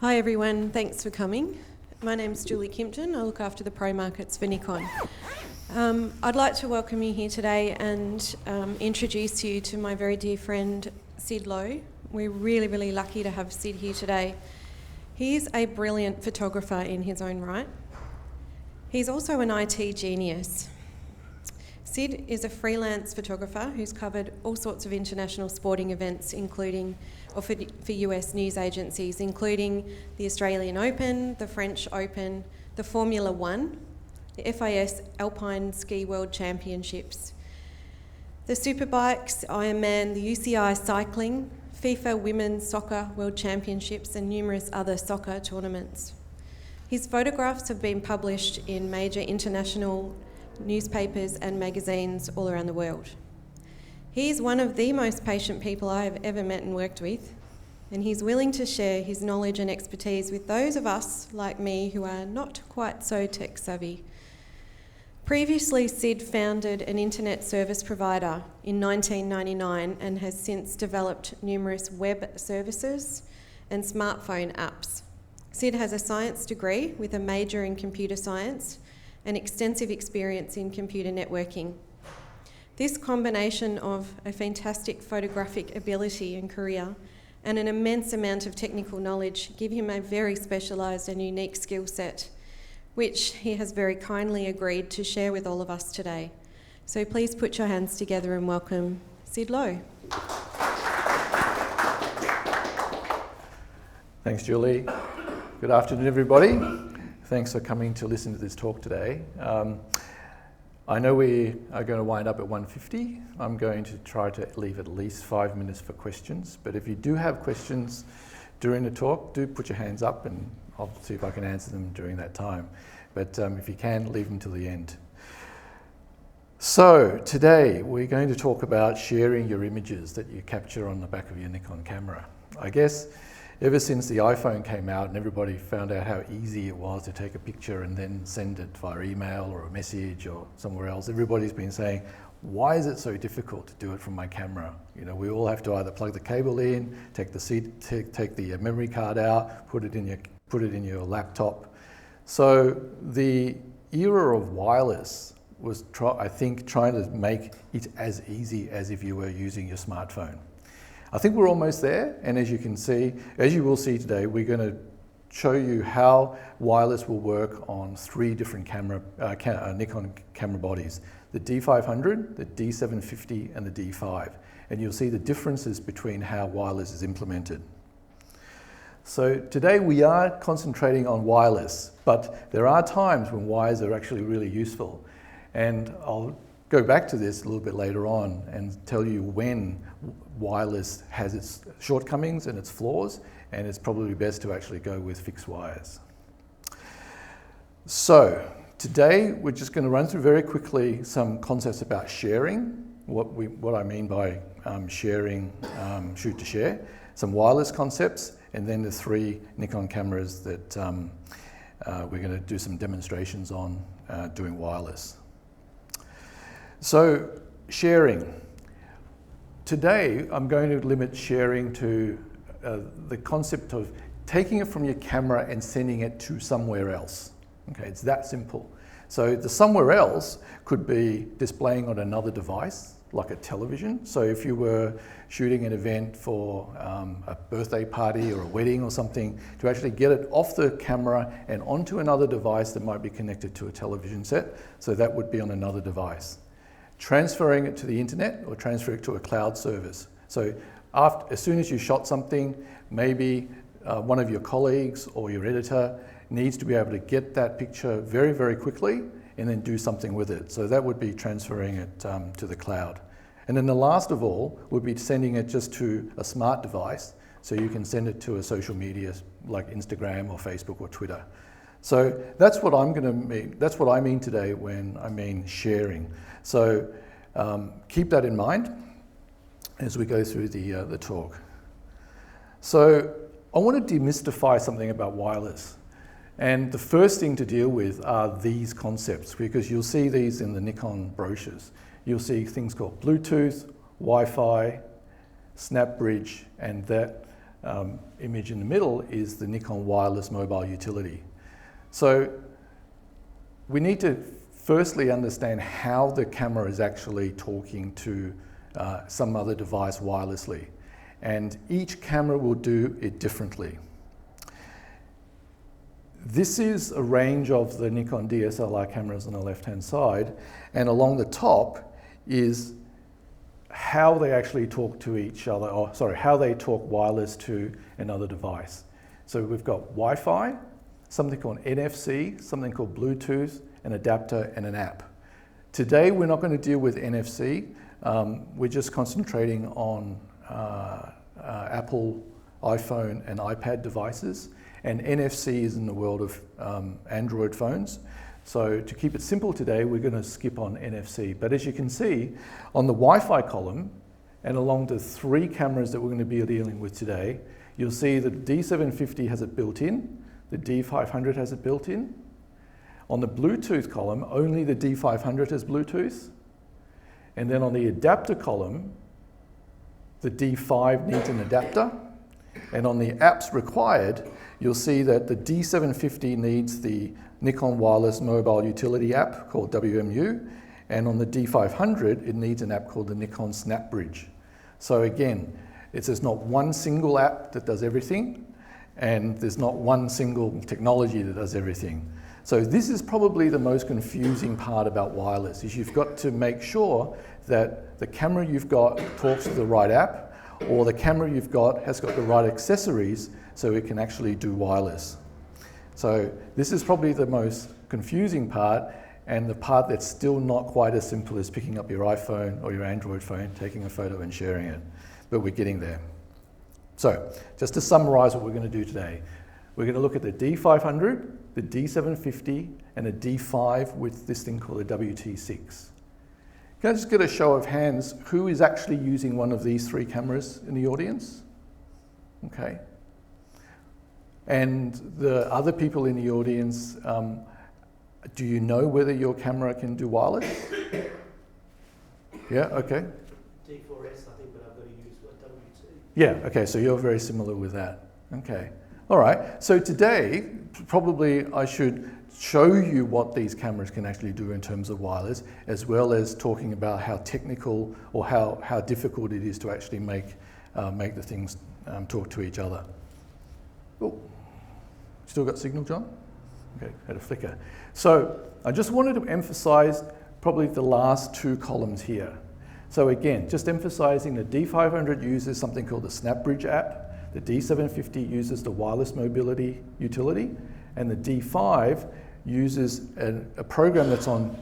Hi everyone, thanks for coming. My name's Julie Kimpton. I look after the pro markets for Nikon. I'd like to welcome you here today and introduce you to my very dear friend Sid Lowe. We're really lucky to have Sid here today. He's a brilliant photographer in his own right. He's also an IT genius. Sid is a freelance photographer who's covered all sorts of international sporting events, including for US news agencies, including the Australian Open, the French Open, the Formula One, the FIS Alpine Ski World Championships, the superbikes, Ironman, the UCI cycling, FIFA Women's Soccer World Championships, and numerous other soccer tournaments. His photographs have been published in major international newspapers and magazines all around the world. He is one of the most patient people I have ever met and worked with, and he's willing to share his knowledge and expertise with those of us, like me, who are not quite so tech savvy. Previously, Sid founded an internet service provider in 1999 and has since developed numerous web services and smartphone apps. Sid has a science degree with a major in computer science and extensive experience in computer networking. This combination of a fantastic photographic ability and career and an immense amount of technical knowledge give him a very specialised and unique skill set, which he has very kindly agreed to share with all of us today. So please put your hands together and welcome Sid Lowe. Thanks, Julie. Good afternoon, everybody. Thanks for coming to listen to this talk today. I know we are going to wind up at 1:50. I'm going to try to leave at least 5 minutes for questions, but if you do have questions during the talk, do put your hands up and I'll see if I can answer them during that time. But if you can, leave them till the end. So today we're going to talk about sharing your images that you capture on the back of your Nikon camera. I guess ever since the iPhone came out and everybody found out how easy it was to take a picture and then send it via email or a message or somewhere else, everybody's been saying, why is it so difficult to do it from my camera? You know, we all have to either plug the cable in, take the memory card out, put it in your laptop. So the era of wireless was, I think, trying to make it as easy as if you were using your smartphone. I think we're almost there, and as you can see, as you will see today, we're going to show you how wireless will work on 3 different Nikon camera bodies, the D500, the D750 and the D5, and you'll see the differences between how wireless is implemented. So today we are concentrating on wireless, but there are times when wires are actually really useful, and I'll go back to this a little bit later on and tell you when wireless has its shortcomings and its flaws, and it's probably best to actually go with fixed wires. So today we're just going to run through very quickly some concepts about sharing, what I mean by sharing, shoot to share, some wireless concepts, and then the 3 Nikon cameras that we're going to do some demonstrations on doing wireless. So, sharing. Today, I'm going to limit sharing to the concept of taking it from your camera and sending it to somewhere else. Okay, it's that simple. So the somewhere else could be displaying on another device, like a television. So if you were shooting an event for a birthday party or a wedding or something, to actually get it off the camera and onto another device that might be connected to a television set. So that would be on another device. Transferring it to the internet or transferring it to a cloud service. So as soon as you shot something, maybe one of your colleagues or your editor needs to be able to get that picture very quickly and then do something with it. So that would be transferring it to the cloud. And then the last of all would be sending it just to a smart device, so you can send it to a social media like Instagram or Facebook or Twitter. So that's what I'm going to mean. That's what I mean today when I mean sharing. So keep that in mind as we go through the talk. So I want to demystify something about wireless. And the first thing to deal with are these concepts, because you'll see these in the Nikon brochures. You'll see things called Bluetooth, Wi-Fi, snapbridge, and that image in the middle is the Nikon wireless mobile utility. So we need to firstly understand how the camera is actually talking to some other device wirelessly. And each camera will do it differently. This is a range of the Nikon DSLR cameras on the left-hand side, and along the top is how they actually talk to each other, or sorry, how they talk wireless to another device. So we've got Wi-Fi, something called NFC, something called Bluetooth, an adapter, and an app. Today we're not going to deal with NFC. We're just concentrating on Apple, iPhone, and iPad devices. And NFC is in the world of Android phones. So to keep it simple today, we're going to skip on NFC. But as you can see, on the Wi-Fi column, and along the 3 cameras that we're going to be dealing with today, you'll see that the D750 has it built in, the D500 has it built in. On the Bluetooth column, only the D500 has Bluetooth. And then on the adapter column, the D5 needs an adapter. And on the apps required, you'll see that the D750 needs the Nikon Wireless Mobile Utility app called WMU, and on the D500 it needs an app called the Nikon SnapBridge. So again, there's not one single app that does everything, and there's not one single technology that does everything. So this is probably the most confusing part about wireless, is you've got to make sure that the camera you've got talks to the right app, or the camera you've got has got the right accessories so it can actually do wireless. So this is probably the most confusing part, and the part that's still not quite as simple as picking up your iPhone or your Android phone, taking a photo and sharing it. But we're getting there. So just to summarize what we're going to do today, we're going to look at the D500, the D750, and a D5 with this thing called a WT6. Can I just get a show of hands, who is actually using one of these 3 cameras in the audience? Okay. And the other people in the audience, do you know whether your camera can do wireless? Yeah, okay. D4S, I think, but I've got to use a WT. Yeah, okay, so you're very similar with that. Okay. All right, so today, probably I should show you what these cameras can actually do in terms of wireless, as well as talking about how technical or how difficult it is to actually make the things talk to each other. Oh, still got signal, John? Okay, had a flicker. So I just wanted to emphasize probably the last 2 columns here. So again, just emphasizing the D500 uses something called the SnapBridge app, the D750 uses the wireless mobility utility, and the D5 uses a program that's on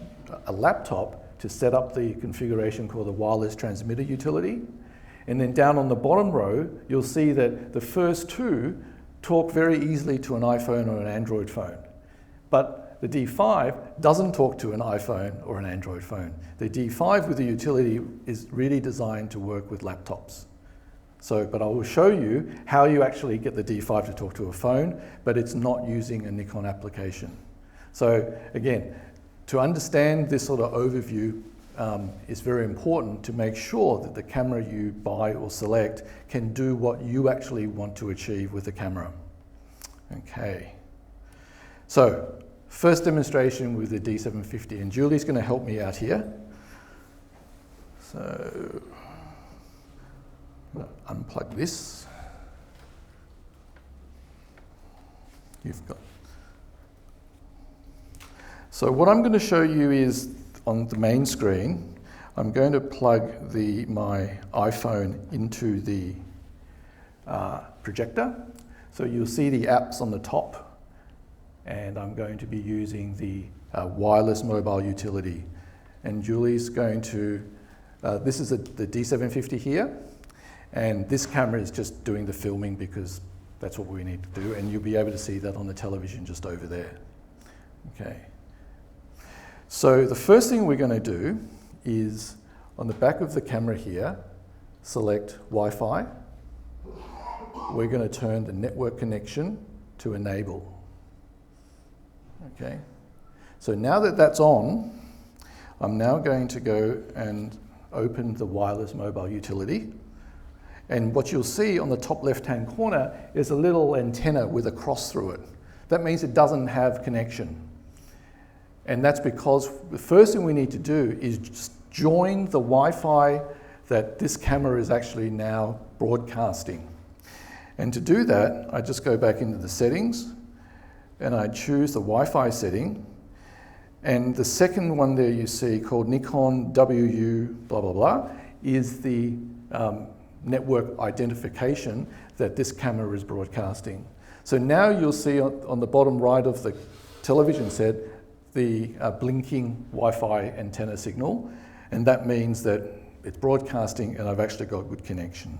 a laptop to set up the configuration called the wireless transmitter utility. And then down on the bottom row, you'll see that the first 2 talk very easily to an iPhone or an Android phone. But the D5 doesn't talk to an iPhone or an Android phone. The D5 with the utility is really designed to work with laptops. So, but I will show you how you actually get the D5 to talk to a phone, but it's not using a Nikon application. So again, to understand this sort of overview is very important to make sure that the camera you buy or select can do what you actually want to achieve with the camera. Okay. So, first demonstration with the D750, and Julie's going to help me out here. So, I'm going to unplug this. You've got. So what I'm going to show you is on the main screen, I'm going to plug my iPhone into the projector. So you'll see the apps on the top, and I'm going to be using the wireless mobile utility. And Julie's going to, this is the D750 here, and this camera is just doing the filming because that's what we need to do, and you'll be able to see that on the television just over there. Okay. So the first thing we're going to do is, on the back of the camera here, select Wi-Fi. We're going to turn the network connection to enable. Okay. So now that that's on, I'm now going to go and open the wireless mobile utility. And what you'll see on the top left-hand corner is a little antenna with a cross through it. That means it doesn't have connection. And that's because the first thing we need to do is just join the Wi-Fi that this camera is actually now broadcasting. And to do that, I just go back into the settings and I choose the Wi-Fi setting. And the second one there you see called Nikon WU blah, blah, blah, is the network identification that this camera is broadcasting. So now you'll see on the bottom right of the television set the blinking Wi-Fi antenna signal, and that means that it's broadcasting and I've actually got good connection.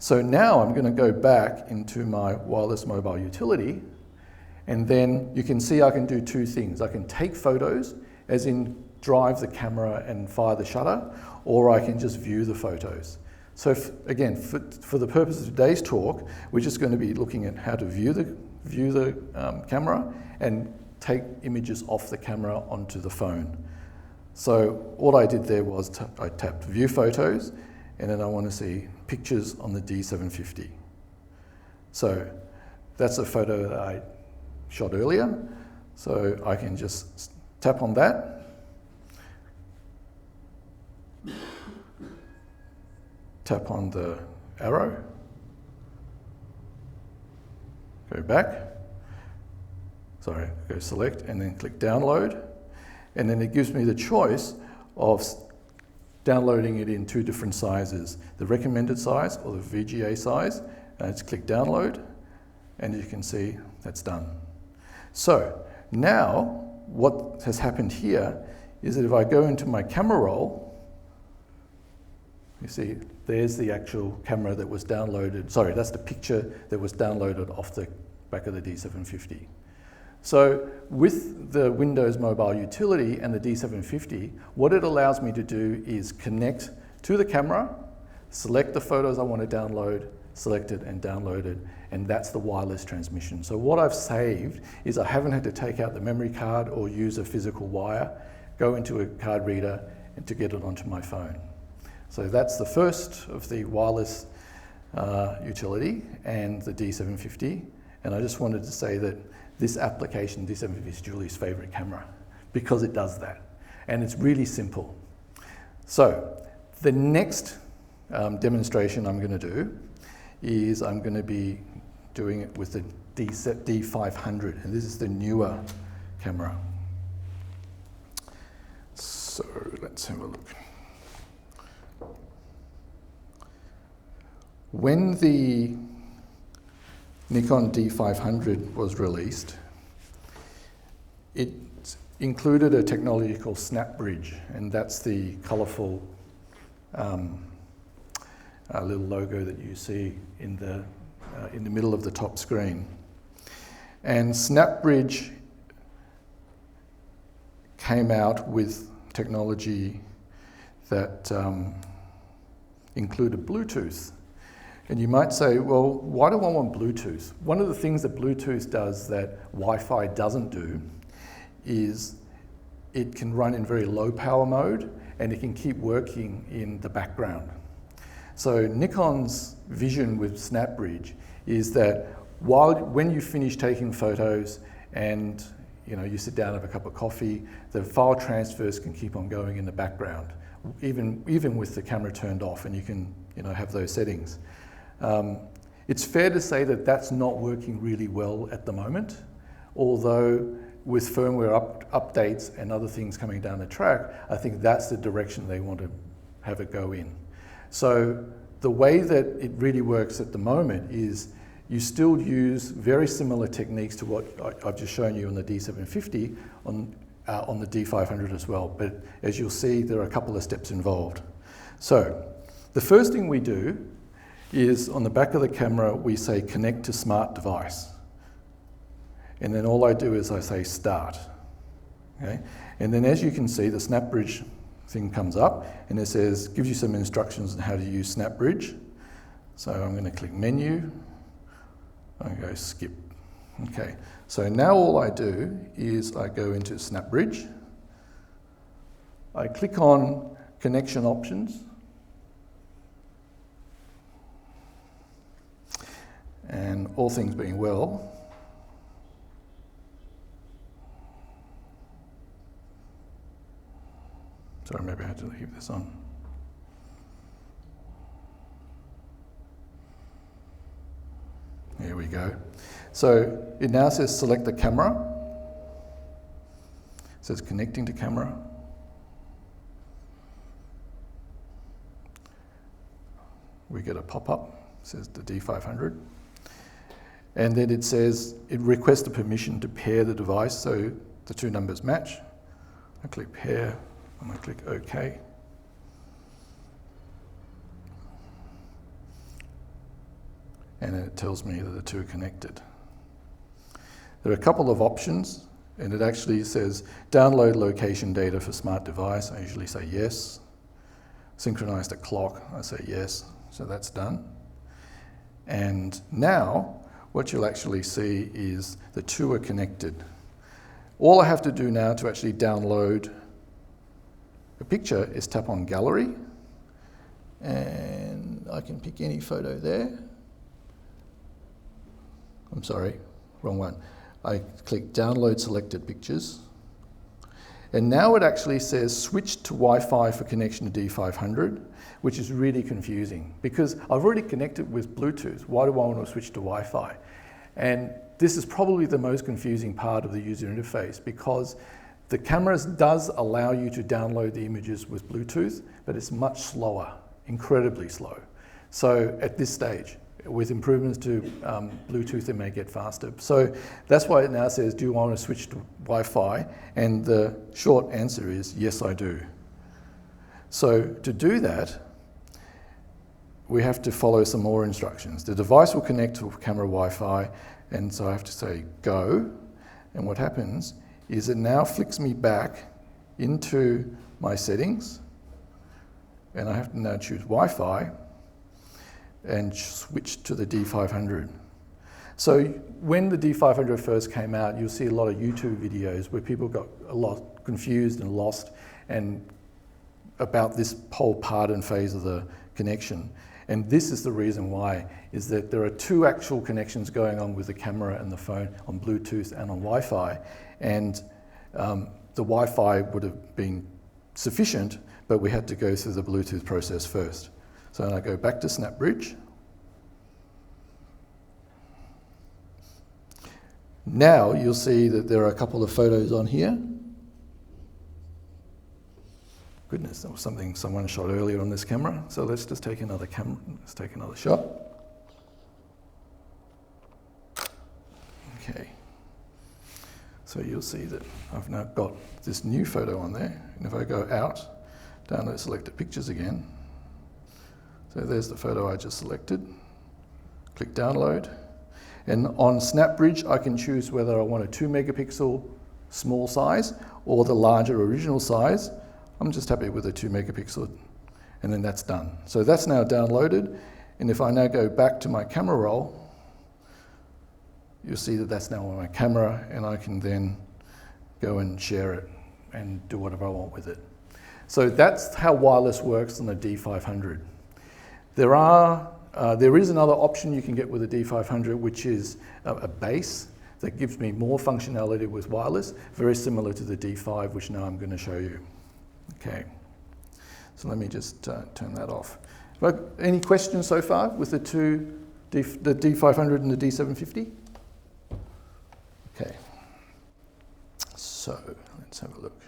So now I'm going to go back into my wireless mobile utility, and then you can see I can do two things. I can take photos, as in drive the camera and fire the shutter, or I can just view the photos. So again, for the purpose of today's talk, we're just going to be looking at how to view the camera and take images off the camera onto the phone. So what I did there was I tapped View Photos, and then I want to see pictures on the D750. So that's a photo that I shot earlier. So I can just tap on that. Tap on the arrow. Go back. Sorry, go select and then click download. And then it gives me the choice of downloading it in two different sizes, the recommended size or the VGA size. And I just click download, and you can see that's done. So now what has happened here is that if I go into my camera roll, you see there's the actual camera that was downloaded. Sorry, that's the picture that was downloaded off the back of the D750. So with the Windows Mobile Utility and the D750, what it allows me to do is connect to the camera, select the photos I want to download, select it and download it, and that's the wireless transmission. So what I've saved is I haven't had to take out the memory card or use a physical wire, go into a card reader and to get it onto my phone. So that's the first of the wireless utility and the D750. And I just wanted to say that this application, D750, is Julie's favorite camera because it does that. And it's really simple. So the next demonstration I'm going to do is I'm going to be doing it with the D500, and this is the newer camera. So let's have a look. When the Nikon D500 was released, it included a technology called snapbridge, and that's the colourful little logo that you see in the middle of the top screen. And snapbridge came out with technology that included Bluetooth. And you might say, well, why do I want Bluetooth? One of the things that Bluetooth does that Wi-Fi doesn't do is it can run in very low power mode and it can keep working in the background. So Nikon's vision with snapbridge is that when you finish taking photos and you sit down and have a cup of coffee, the file transfers can keep on going in the background, even with the camera turned off, and you can have those settings. It's fair to say that that's not working really well at the moment, although with firmware updates and other things coming down the track, I think that's the direction they want to have it go in. So the way that it really works at the moment is you still use very similar techniques to what I've just shown you on the D750 on the D500 as well, but as you'll see, there are a couple of steps involved. So the first thing we do is on the back of the camera, we say connect to smart device. And then all I do is I say start. Okay? And then as you can see, the snapbridge thing comes up and it says, gives you some instructions on how to use snapbridge. So I'm going to click menu, I go skip. Okay, so now all I do is I go into snapbridge, I click on connection options, And all things being well, sorry, maybe I had to leave this on. Here we go. So it now says select the camera. It says connecting to camera. We get a pop-up, it says the D500. And then it says, it requests the permission to pair the device so the two numbers match. I click pair, and I click OK. And it tells me that the two are connected. There are a couple of options, and it actually says download location data for smart device. I usually say yes. Synchronize the clock, I say yes. So that's done. And now, what you'll actually see is the two are connected. All I have to do now to actually download a picture is tap on gallery, and I can pick any photo there. I'm sorry, wrong one. I click download selected pictures. And now it actually says switch to Wi-Fi for connection to D500, which is really confusing because I've already connected with Bluetooth. Why do I want to switch to Wi-Fi? And this is probably the most confusing part of the user interface because the cameras does allow you to download the images with Bluetooth, but it's much slower, incredibly slow. So at this stage, with improvements to Bluetooth, it may get faster. So that's why it now says, do you want to switch to Wi-Fi? And the short answer is, yes, I do. So to do that, we have to follow some more instructions. The device will connect to camera Wi-Fi, and so I have to say go. And what happens is it now flicks me back into my settings, and I have to now choose Wi-Fi and switch to the D500. So when the D500 first came out, you'll see a lot of YouTube videos where people got a lot confused and lost and about this whole part and phase of the connection. And this is the reason why, is that there are two actual connections going on with the camera and the phone on Bluetooth and on Wi-Fi. And the Wi-Fi would have been sufficient, but we had to go through the Bluetooth process first. So I go back to SnapBridge. Now you'll see that there are a couple of photos on here. Goodness, that was something someone shot earlier on this camera. So let's just take another camera. Let's take another shot. Okay. So you'll see that I've now got this new photo on there. And if I go out, download selected pictures again. So there's the photo I just selected. Click download. And on SnapBridge, I can choose whether I want a 2 megapixel small size or the larger original size. I'm just happy with a 2 megapixel, and then that's done. So that's now downloaded. And if I now go back to my camera roll, you'll see that that's now on my camera, and I can then go and share it and do whatever I want with it. So that's how wireless works on the D500. There is another option you can get with the D500, which is a base that gives me more functionality with wireless, very similar to the D5, which now I'm going to show you. Okay, so let me just turn that off. Any questions so far with the the D500 and the D750? Okay, so let's have a look.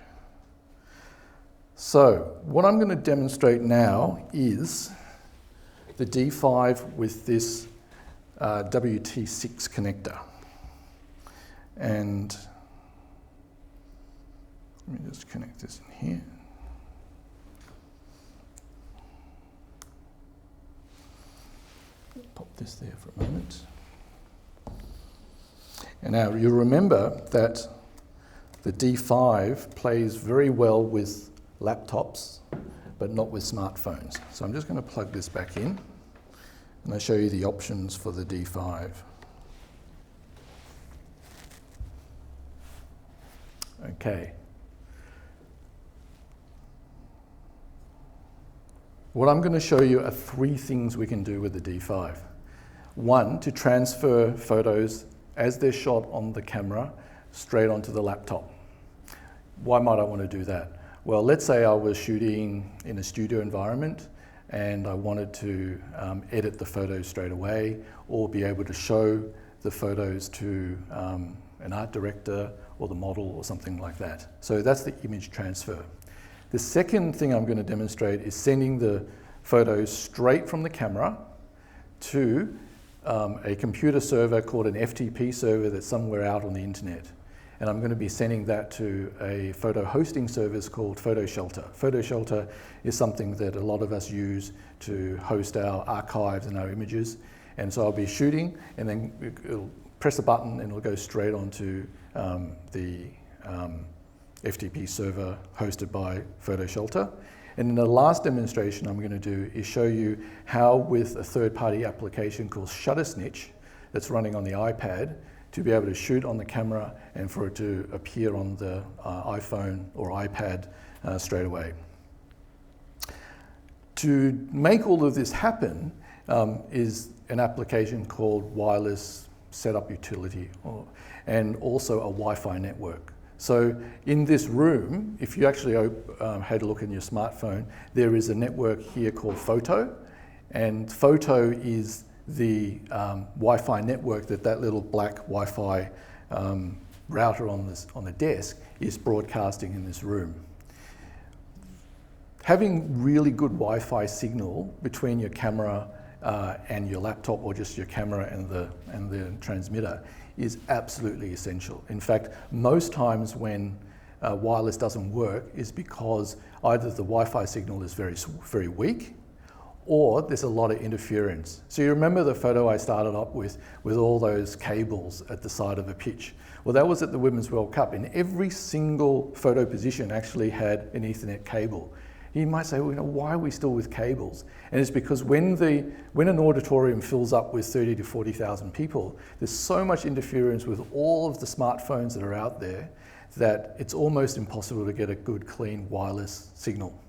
So what I'm going to demonstrate now is the D5 with this WT6 connector. And let me just connect this in here. Pop this there for a moment. And now you'll remember that the D5 plays very well with laptops, but not with smartphones. So I'm just going to plug this back in, and I'll show you the options for the D5. Okay. What I'm going to show you are 3 things we can do with the D5. One, to transfer photos as they're shot on the camera straight onto the laptop. Why might I want to do that? Well, let's say I was shooting in a studio environment and I wanted to edit the photos straight away, or be able to show the photos to an art director or the model or something like that. So that's the image transfer. The second thing I'm going to demonstrate is sending the photos straight from the camera to a computer server called an FTP server that's somewhere out on the internet. And I'm going to be sending that to a photo hosting service called PhotoShelter. PhotoShelter is something that a lot of us use to host our archives and our images. And so I'll be shooting, and then it'll press a button and it'll go straight onto the FTP server hosted by PhotoShelter. And then the last demonstration I'm going to do is show you how, with a third-party application called ShutterSnitch that's running on the iPad, to be able to shoot on the camera and for it to appear on the iPhone or iPad straight away. To make all of this happen is an application called Wireless Setup Utility, and also a Wi-Fi network. So in this room, if you actually had a look in your smartphone, there is a network here called Photo, and Photo is the Wi-Fi network that little black Wi-Fi router on the desk is broadcasting in this room. Having really good Wi-Fi signal between your camera and your laptop, or just your camera and the transmitter, is absolutely essential. In fact, most times when wireless doesn't work is because either the Wi-Fi signal is very weak, or there's a lot of interference. So you remember the photo I started up with all those cables at the side of a pitch? Well, that was at the Women's World Cup, and every single photo position actually had an Ethernet cable. You might say, well, why are we still with cables? And it's because when an auditorium fills up with 30 to 40,000 people, there's so much interference with all of the smartphones that are out there that it's almost impossible to get a good, clean wireless signal.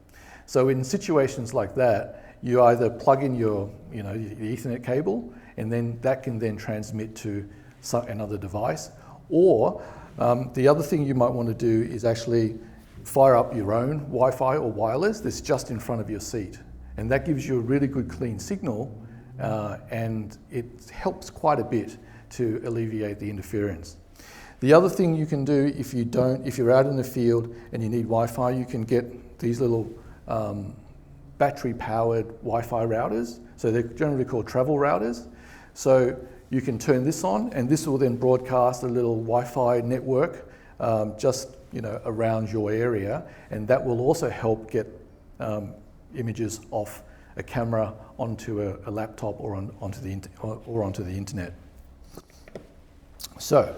So in situations like that, you either plug in your, the Ethernet cable, and then that can then transmit to another device. Or the other thing you might want to do is actually fire up your own Wi-Fi or wireless that's just in front of your seat. And that gives you a really good clean signal, and it helps quite a bit to alleviate the interference. The other thing you can do if you're out in the field and you need Wi-Fi, you can get these little battery-powered Wi-Fi routers. So they're generally called travel routers. So you can turn this on, and this will then broadcast a little Wi-Fi network just around your area, and that will also help get images off a camera onto a laptop or onto the internet. So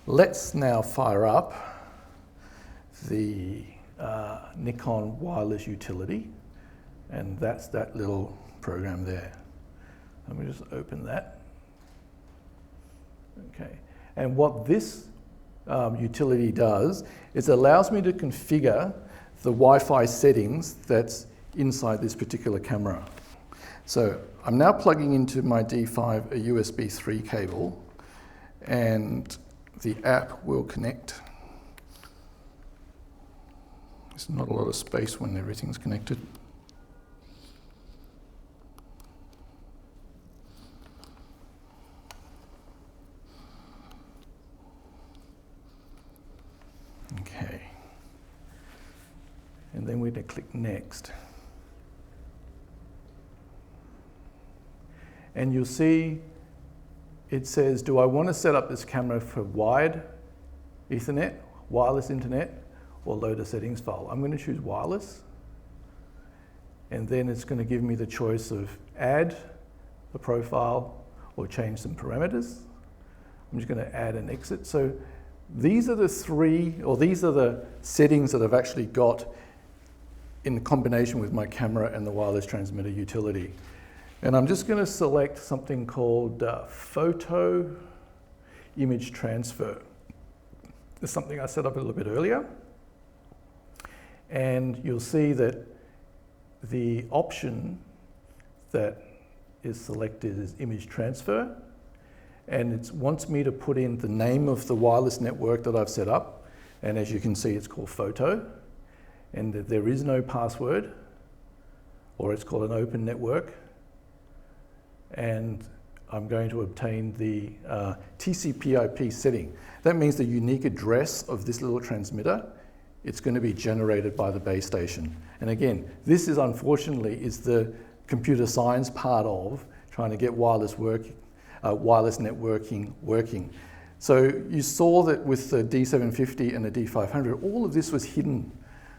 let's now fire up the Nikon wireless utility, and that's that little program there. Let me just open that. Okay, and what this utility does is it allows me to configure the Wi-Fi settings that's inside this particular camera. So I'm now plugging into my D5 a USB 3 cable, and the app will connect. There's not a lot of space when everything's connected. Okay, and then we're going to click next. And you'll see it says, do I want to set up this camera for wired Ethernet, wireless internet, or load a settings file? I'm going to choose wireless, and then it's going to give me the choice of add a profile or change some parameters. I'm just going to add and exit. So these are the settings that I've actually got in combination with my camera and the wireless transmitter utility. And I'm just going to select something called photo image transfer. It's something I set up a little bit earlier. And you'll see that the option that is selected as image transfer, and it wants me to put in the name of the wireless network that I've set up, and as you can see it's called photo, and there is no password, or it's called an open network, and I'm going to obtain the TCP/IP setting. That means the unique address of this little transmitter, it's going to be generated by the base station. And again, this is unfortunately the computer science part of trying to get wireless networking working. So you saw that with the D750 and the D500, all of this was hidden.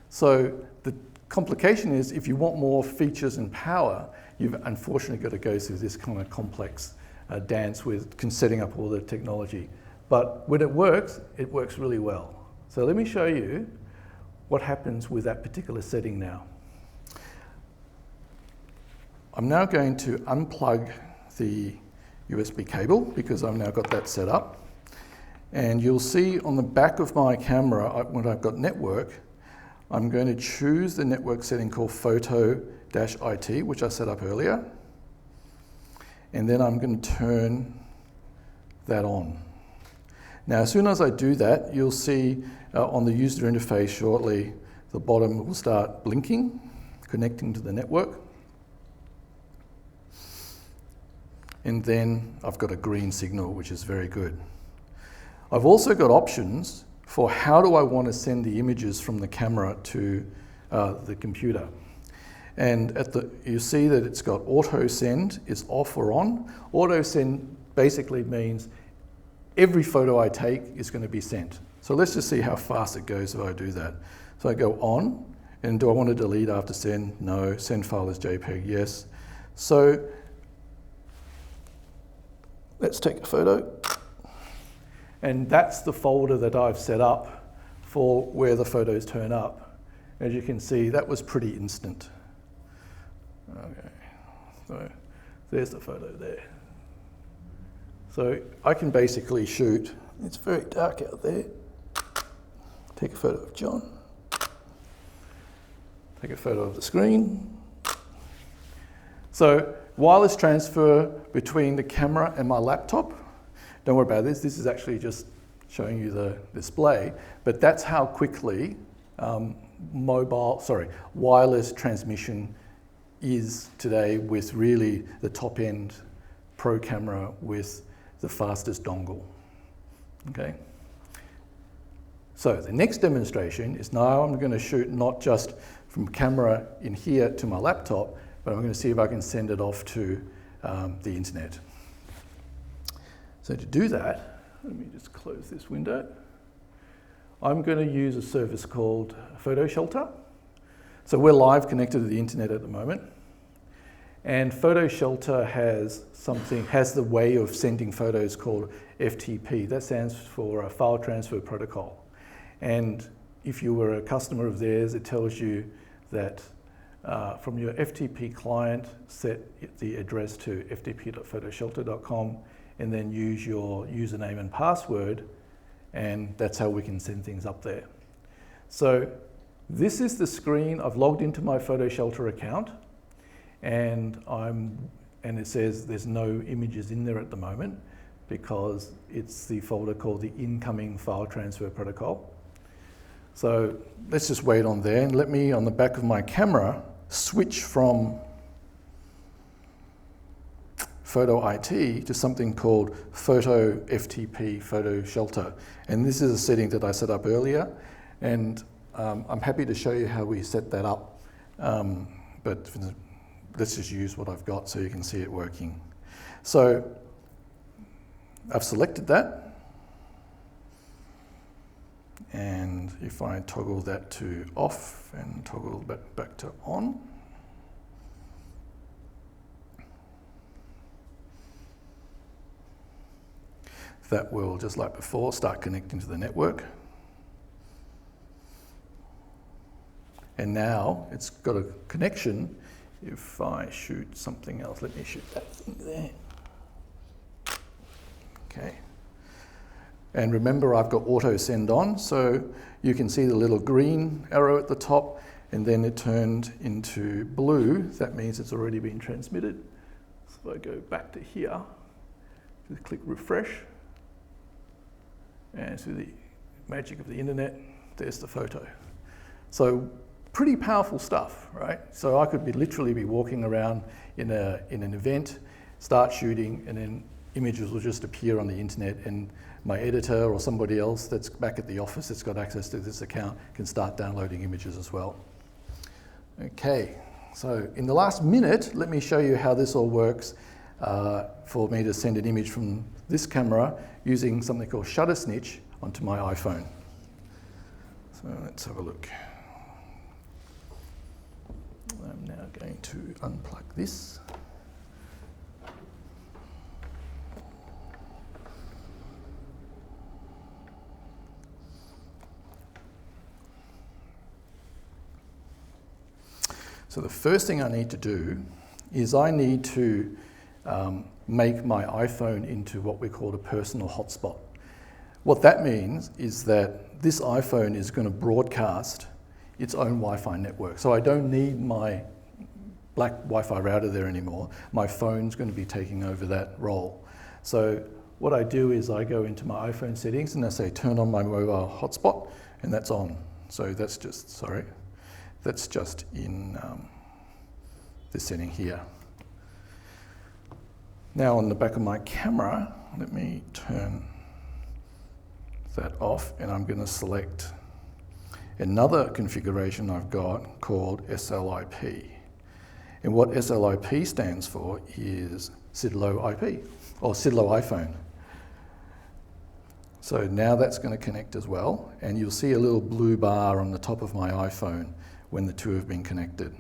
So the complication is if you want more features and power, you've unfortunately got to go through this kind of complex dance with setting up all the technology. But when it works really well. So let me show you what happens with that particular setting now. I'm now going to unplug the USB cable because I've now got that set up. And you'll see on the back of my camera, when I've got network, I'm going to choose the network setting called photo-IT, which I set up earlier. And then I'm going to turn that on. Now, as soon as I do that, you'll see on the user interface shortly, the bottom will start blinking, connecting to the network. And then I've got a green signal, which is very good. I've also got options for how do I want to send the images from the camera to the computer. And you see that it's got auto send, is off or on. Auto send basically means every photo I take is going to be sent. So let's just see how fast it goes if I do that. So I go on, and do I want to delete after send? No. Send file as JPEG? Yes. So let's take a photo. And that's the folder that I've set up for where the photos turn up. As you can see, that was pretty instant. Okay, so there's the photo there. So I can basically shoot, it's very dark out there, take a photo of John, take a photo of the screen. So wireless transfer between the camera and my laptop. Don't worry about this is actually just showing you the display, but that's how quickly wireless transmission is today with really the top end pro camera with the fastest dongle, okay? So the next demonstration is now I'm going to shoot not just from camera in here to my laptop, but I'm going to see if I can send it off to the internet. So to do that, let me just close this window. I'm going to use a service called Photo Shelter. So we're live connected to the internet at the moment. And Photo Shelter has the way of sending photos called FTP. That stands for File Transfer Protocol. And if you were a customer of theirs, it tells you that from your FTP client, set the address to ftp.photoshelter.com and then use your username and password, and that's how we can send things up there. So this is the screen. I've logged into my Photo Shelter account, and it says there's no images in there at the moment because it's the folder called the Incoming File Transfer Protocol. So let's just wait on there, and let me, on the back of my camera, switch from Photo IT to something called Photo FTP Photo Shelter. And this is a setting that I set up earlier, and I'm happy to show you how we set that up. But let's just use what I've got so you can see it working. So I've selected that. And if I toggle that to off and toggle back to on, that will, just like before, start connecting to the network. And now it's got a connection. If I shoot something else, let me shoot that thing there. Okay. And remember, I've got auto send on, so you can see the little green arrow at the top, and then it turned into blue. That means it's already been transmitted. So if I go back to here, just click refresh, and through the magic of the internet, there's the photo. So pretty powerful stuff, right? So I could literally be walking around in an event, start shooting, and then images will just appear on the internet, and my editor or somebody else that's back at the office that's got access to this account can start downloading images as well. Okay, so in the last minute, let me show you how this all works for me to send an image from this camera using something called Shutter Snitch onto my iPhone. So let's have a look. I'm now going to unplug this. So the first thing I need to do is I need to make my iPhone into what we call a personal hotspot. What that means is that this iPhone is going to broadcast its own Wi-Fi network. So I don't need my black Wi-Fi router there anymore. My phone's going to be taking over that role. So what I do is I go into my iPhone settings and I say turn on my mobile hotspot, and that's on. So that's just, sorry, that's just in this setting here. Now on the back of my camera, let me turn that off, and I'm going to select another configuration I've got called SLIP. And what SLIP stands for is SID-Low IP, or SID-Low iPhone. So now that's going to connect as well, and you'll see a little blue bar on the top of my iPhone when the two have been connected.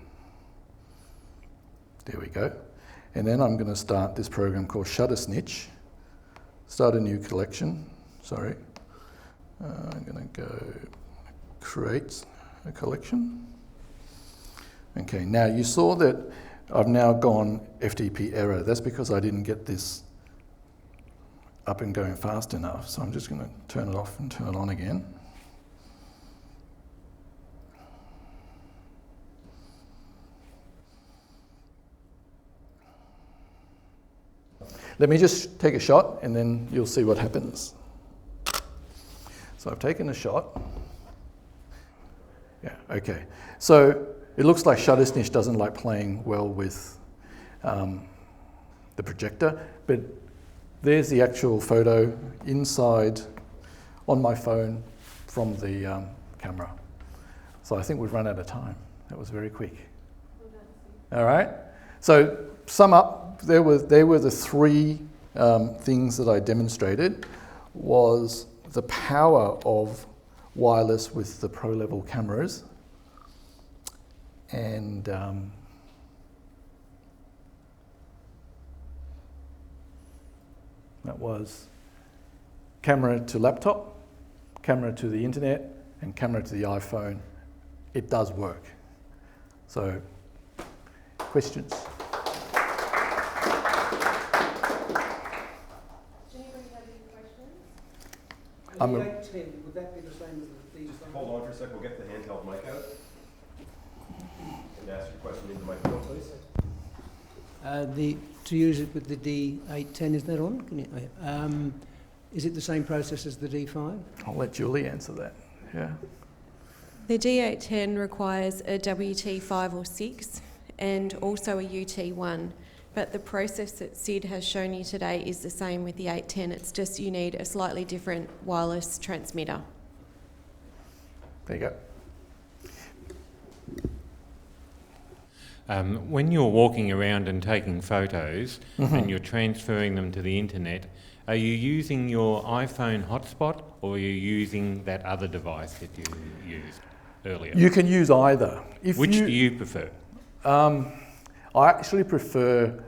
There we go. And then I'm going to start this program called Shutter Snitch. Start a new collection, sorry. I'm going to go create a collection. Okay, now you saw that I've now gone FTP error. That's because I didn't get this up and going fast enough. So I'm just going to turn it off and turn it on again. Let me just take a shot and then you'll see what happens. So I've taken a shot. Yeah, okay. So it looks like Shutter Snitch doesn't like playing well with the projector, but there's the actual photo inside on my phone from the camera. So I think we've run out of time. That was very quick. All right. So sum up, they were the three things that I demonstrated. Was the power of wireless with the pro level cameras, and that was camera to laptop, camera to the internet, and camera to the iPhone. It does work. So, questions? Does anybody have any questions? The 810, would that be the same as the D5? Hold on for a sec, we'll get the handheld mic out. And ask your question into the microphone, please. To use it with the D810, is that on? Can you, is it the same process as the D5? I'll let Julie answer that. Yeah. The D810 requires a WT5 or 6 and also a UT1, but the process that Sid has shown you today is the same with the 810. It's just you need a slightly different wireless transmitter. There you go. When you're walking around and taking photos and you're transferring them to the internet, are you using your iPhone hotspot or are you using that other device that you used earlier? You can use either. Which do you prefer? I actually prefer,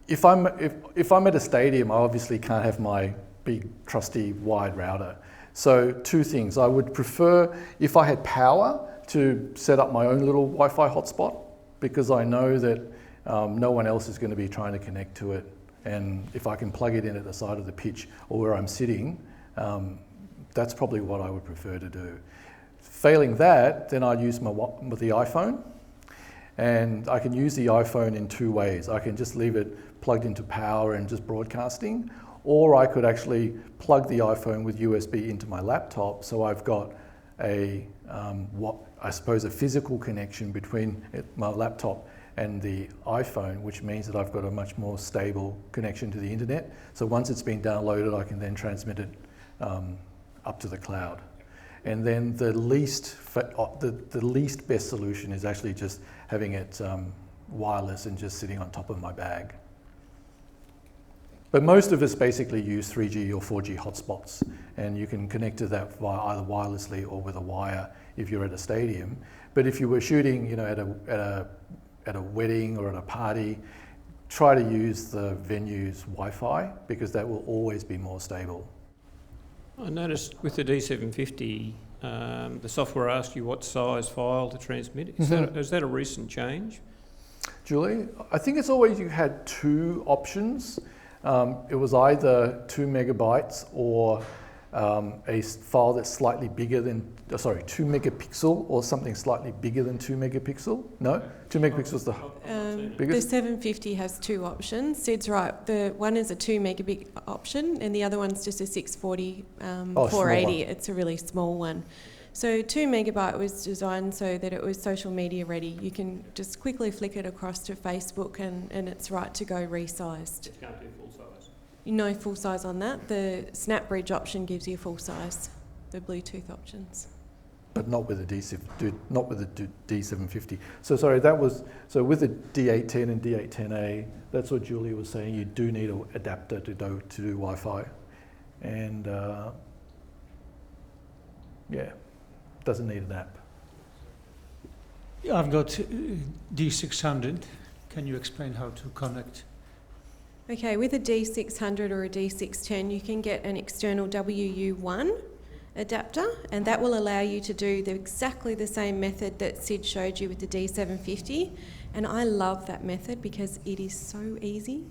if I'm at a stadium, I obviously can't have my big trusty wide router. So two things. I would prefer, if I had power, to set up my own little Wi-Fi hotspot, because I know that no one else is going to be trying to connect to it. And if I can plug it in at the side of the pitch or where I'm sitting, that's probably what I would prefer to do. Failing that, then I'd use the iPhone. And I can use the iPhone in two ways. I can just leave it plugged into power and just broadcasting, or I could actually plug the iPhone with USB into my laptop, so I've got a, what I suppose a physical connection between my laptop and the iPhone, which means that I've got a much more stable connection to the internet. So once it's been downloaded, I can then transmit it up to the cloud. And then the least best solution is actually just having it wireless and just sitting on top of my bag. But most of us basically use 3G or 4G hotspots, and you can connect to that via either wirelessly or with a wire if you're at a stadium. But if you were shooting, you know, at a wedding or at a party, try to use the venue's Wi-Fi, because that will always be more stable. I noticed with the D750, the software asks you what size file to transmit. Is that a recent change? Julie, I think it's always you had two options. It was either 2 megabytes or a file that's slightly bigger than, 2 megapixel or something slightly bigger than 2 megapixel. No? 2 megapixels the biggest? The 750 has two options. Sid's right. The one is a 2 megabit option, and the other one's just a 640 480. It's a really small one. So 2 megabyte was designed so that it was social media ready. You can just quickly flick it across to Facebook and it's right to go resized. It can't do full size. No full size on that. The snapbridge option gives you full size, the Bluetooth options. But not with the D750. So sorry, with the D810 and D810A, that's what Julia was saying. You do need an adapter to do Wi-Fi, and doesn't need an app. I've got D600. Can you explain how to connect? Okay, with a D600 or a D610, you can get an external WU1 adapter, and that will allow you to do exactly the same method that Sid showed you with the D750. And I love that method because it is so easy.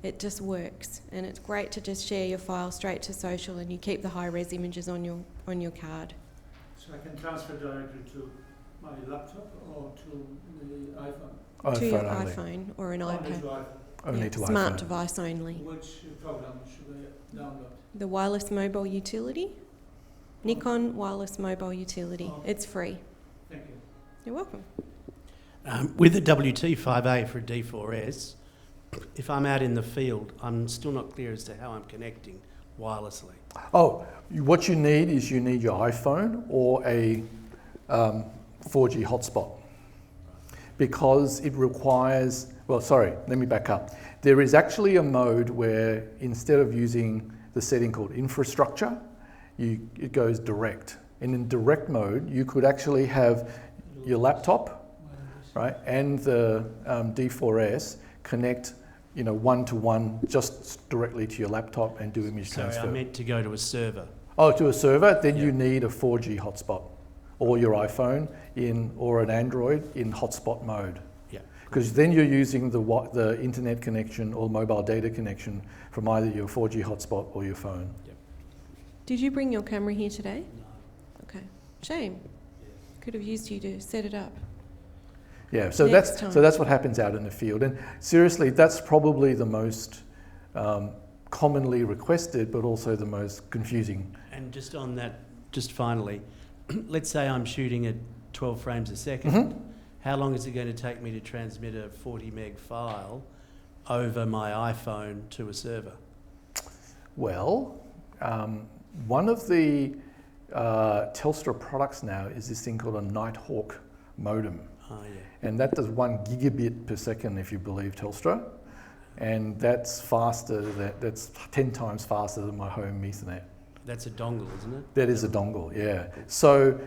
It just works, and it's great to just share your file straight to social, and you keep the high-res images on your card. So I can transfer directly to my laptop or to the iPhone? To your only. iPhone or an Only iPad. to iPhone. Only to smart iPhone. device only. Which program should I download? The wireless mobile utility. Nikon wireless mobile utility. Oh. It's free. Thank you. You're welcome. With the WT5A for a D4S, if I'm out in the field, I'm still not clear as to how I'm connecting wirelessly. Oh, what you need is you need your iPhone or a 4G hotspot, because it requires, let me back up. There is actually a mode where instead of using the setting called infrastructure, it goes direct. And in direct mode, you could actually have your laptop, right, and the D4S connect, one-to-one just directly to your laptop and do image transfer. Sorry, I meant to go to a server. Oh, to a server, then you need a 4G hotspot, or your iPhone or an Android in hotspot mode. Yeah. Because then you're using the internet connection or mobile data connection from either your 4G hotspot or your phone. Yep. Did you bring your camera here today? No. Okay. Shame. Could have used you to set it up. Yeah, so Next that's what happens out in the field. And seriously, that's probably the most commonly requested, but also the most confusing. And just on that, just finally, let's say I'm shooting at 12 frames a second. How long is it going to take me to transmit a 40 meg file over my iPhone to a server? Well, one of the Telstra products now is this thing called a Nighthawk modem. Oh, yeah. And that does 1 gigabit per second, if you believe Telstra. And that's that's 10 times faster than my home Ethernet. That's a dongle, isn't it? That is a dongle, yeah. So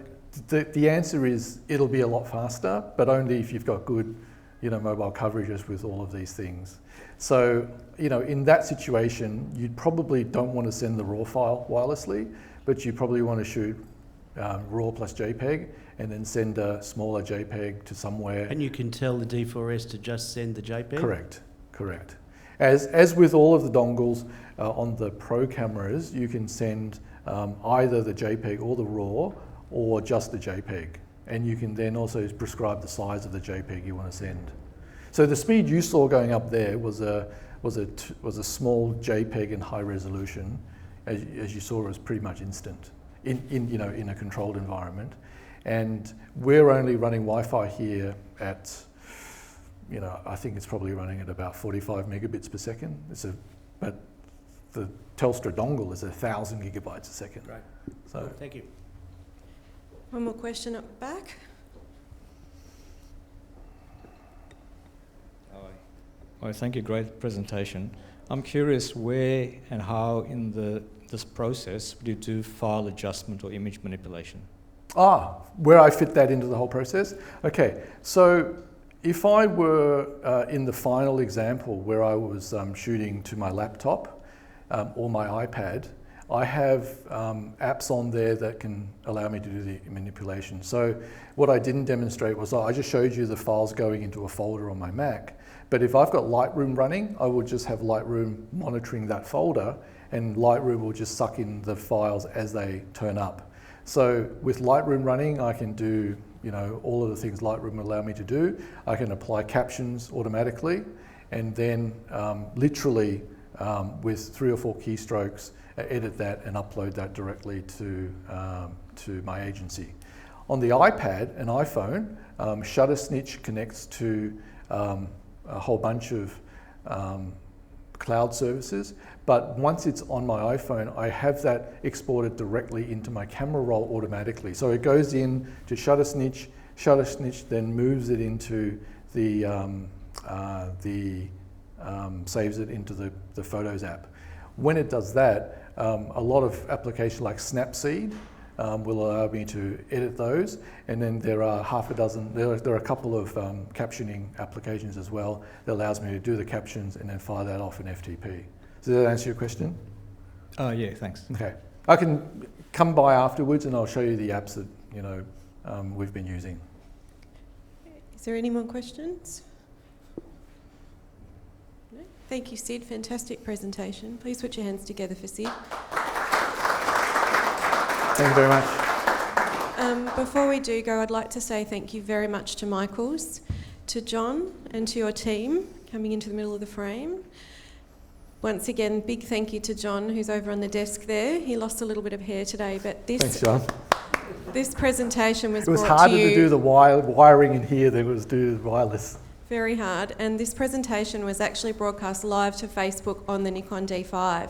the answer is it'll be a lot faster, but only if you've got good, mobile coverages with all of these things. So, in that situation, you probably don't want to send the RAW file wirelessly, but you probably want to shoot RAW plus JPEG and then send a smaller JPEG to somewhere. And you can tell the D4S to just send the JPEG? Correct. As with all of the dongles on the Pro cameras, you can send either the JPEG or the RAW or just the JPEG. and you can then also prescribe the size of the JPEG you want to send. So the speed you saw going up there was a small JPEG in high resolution. As you saw, it was pretty much instant in a controlled environment. And we're only running Wi-Fi here at, I think it's probably running at about 45 megabits per second. But the Telstra dongle is 1,000 gigabytes a second. Right. So Thank you. One more question up the back. Well, thank you, great presentation. I'm curious where and how in this process do you do file adjustment or image manipulation? Where I fit that into the whole process? Okay, so if I were in the final example where I was shooting to my laptop or my iPad, I have apps on there that can allow me to do the manipulation. So what I didn't demonstrate was I just showed you the files going into a folder on my Mac. But if I've got Lightroom running, I will just have Lightroom monitoring that folder, and Lightroom will just suck in the files as they turn up. So with Lightroom running, I can do all of the things Lightroom will allow me to do. I can apply captions automatically, and then literally with 3 or 4 keystrokes, edit that and upload that directly to my agency. On the iPad and iPhone, Shutter Snitch connects to a whole bunch of cloud services, but once it's on my iPhone, I have that exported directly into my camera roll automatically. So it goes in to Shutter Snitch then moves it into saves it into the Photos app. When it does that, a lot of applications like Snapseed will allow me to edit those, and then there are there are a couple of captioning applications as well that allows me to do the captions and then fire that off in FTP. Does that answer your question? Yeah, thanks. Okay. I can come by afterwards and I'll show you the apps that we've been using. Is there any more questions? No? Thank you, Sid. Fantastic presentation. Please put your hands together for Sid. Thank you very much. Before we do go, I'd like to say thank you very much to Michaels, to John and to your team coming into the middle of the frame. Once again, big thank you to John, who's over on the desk there. He lost a little bit of hair today, but Thanks, John. This presentation was It was brought harder to you to do the wiring in here than it was to do the wireless. very hard, and this presentation was actually broadcast live to Facebook on the Nikon D5.